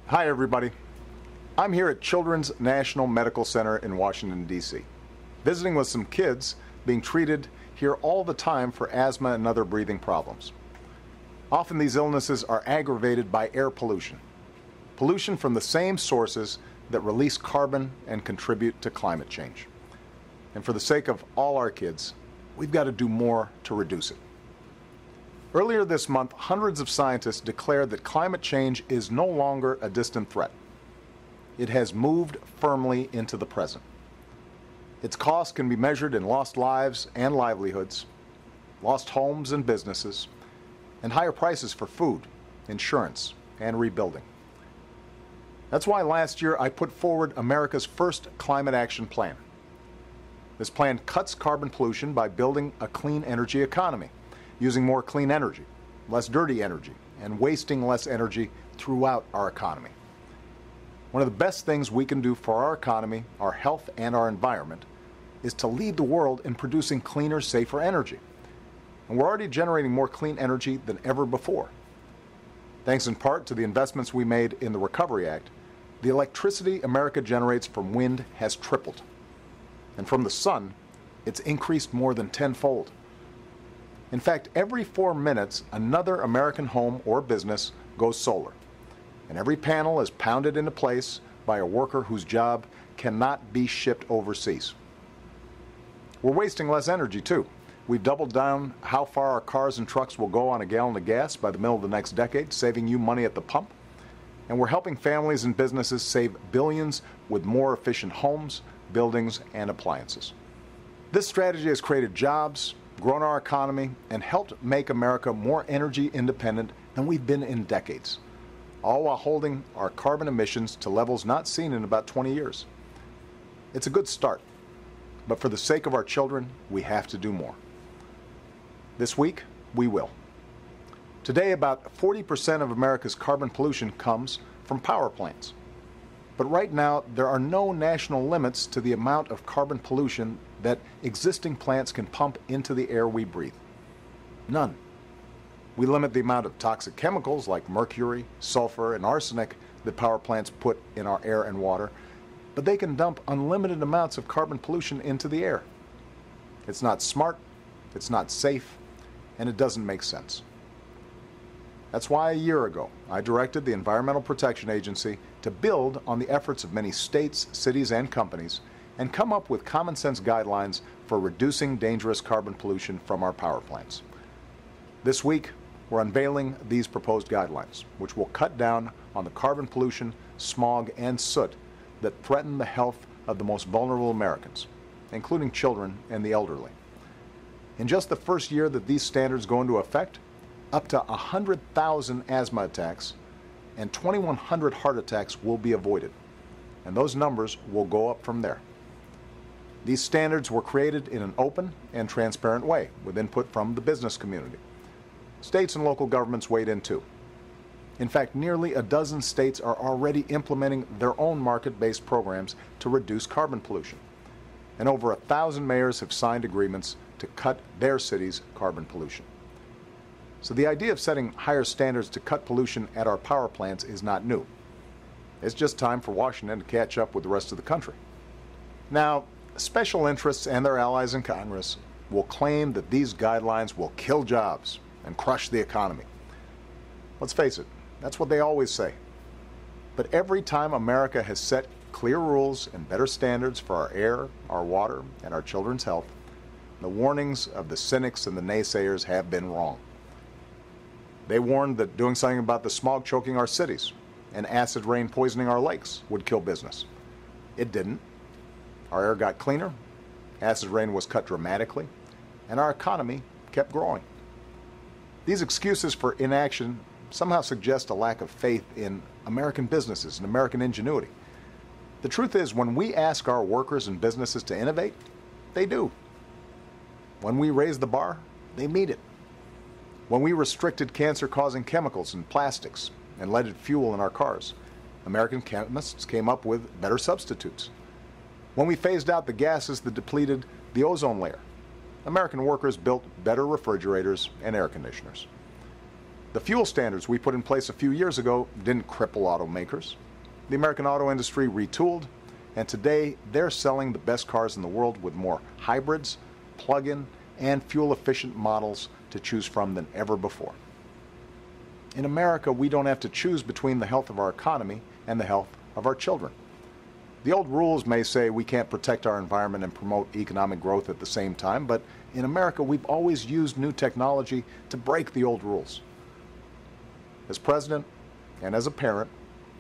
Hi, everybody. I'm here at Children's National Medical Center in Washington, D.C., visiting with some kids being treated here all the time for asthma and other breathing problems. Often these illnesses are aggravated by air pollution, pollution from the same sources that release carbon and contribute to climate change. And for the sake of all our kids, we've got to do more to reduce it. Earlier this month, hundreds of scientists declared that climate change is no longer a distant threat. It has moved firmly into the present. Its cost can be measured in lost lives and livelihoods, lost homes and businesses, and higher prices for food, insurance, and rebuilding. That's why last year I put forward America's first climate action plan. This plan cuts carbon pollution by building a clean energy economy, using more clean energy, less dirty energy, and wasting less energy throughout our economy. One of the best things we can do for our economy, our health, and our environment is to lead the world in producing cleaner, safer energy. And we're already generating more clean energy than ever before. Thanks in part to the investments we made in the Recovery Act, the electricity America generates from wind has tripled. And from the sun, it's increased more than tenfold. In fact, every 4 minutes, another American home or business goes solar. And every panel is pounded into place by a worker whose job cannot be shipped overseas. We're wasting less energy, too. We've doubled down how far our cars and trucks will go on a gallon of gas by the middle of the next decade, saving you money at the pump. And we're helping families and businesses save billions with more efficient homes, buildings, and appliances. This strategy has created jobs, grown our economy, and helped make America more energy independent than we've been in decades, all while holding our carbon emissions to levels not seen in about 20 years. It's a good start, but for the sake of our children, we have to do more. This week, we will. Today, about 40% of America's carbon pollution comes from power plants. But right now, there are no national limits to the amount of carbon pollution that existing plants can pump into the air we breathe. None. We limit the amount of toxic chemicals like mercury, sulfur, and arsenic that power plants put in our air and water, but they can dump unlimited amounts of carbon pollution into the air. It's not smart, it's not safe, and it doesn't make sense. That's why a year ago, I directed the Environmental Protection Agency to build on the efforts of many states, cities, and companies and come up with common sense guidelines for reducing dangerous carbon pollution from our power plants. This week, we're unveiling these proposed guidelines, which will cut down on the carbon pollution, smog, and soot that threaten the health of the most vulnerable Americans, including children and the elderly. In just the first year that these standards go into effect, up to 100,000 asthma attacks and 2,100 heart attacks will be avoided, and those numbers will go up from there. These standards were created in an open and transparent way with input from the business community. States and local governments weighed in too. In fact, nearly a dozen states are already implementing their own market-based programs to reduce carbon pollution, and over 1,000 mayors have signed agreements to cut their city's carbon pollution. So the idea of setting higher standards to cut pollution at our power plants is not new. It's just time for Washington to catch up with the rest of the country. Now, special interests and their allies in Congress will claim that these guidelines will kill jobs and crush the economy. Let's face it, that's what they always say. But every time America has set clear rules and better standards for our air, our water, and our children's health, the warnings of the cynics and the naysayers have been wrong. They warned that doing something about the smog choking our cities and acid rain poisoning our lakes would kill business. It didn't. Our air got cleaner, acid rain was cut dramatically, and our economy kept growing. These excuses for inaction somehow suggest a lack of faith in American businesses and American ingenuity. The truth is, when we ask our workers and businesses to innovate, they do. When we raise the bar, they meet it. When we restricted cancer-causing chemicals and plastics and leaded fuel in our cars, American chemists came up with better substitutes. When we phased out the gases that depleted the ozone layer, American workers built better refrigerators and air conditioners. The fuel standards we put in place a few years ago didn't cripple automakers. The American auto industry retooled, and today they're selling the best cars in the world with more hybrids, plug-in, and fuel-efficient models to choose from than ever before. In America, we don't have to choose between the health of our economy and the health of our children. The old rules may say we can't protect our environment and promote economic growth at the same time, but in America, we've always used new technology to break the old rules. As president and as a parent,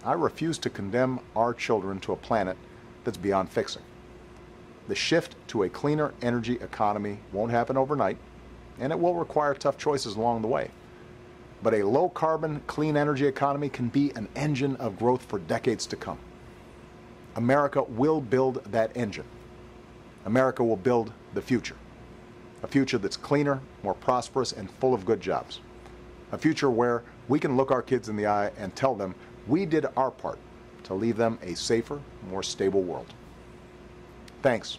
I refuse to condemn our children to a planet that's beyond fixing. The shift to a cleaner energy economy won't happen overnight, and it will require tough choices along the way. But a low-carbon, clean energy economy can be an engine of growth for decades to come. America will build that engine. America will build the future. A future that's cleaner, more prosperous, and full of good jobs. A future where we can look our kids in the eye and tell them we did our part to leave them a safer, more stable world. Thanks,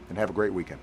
and have a great weekend.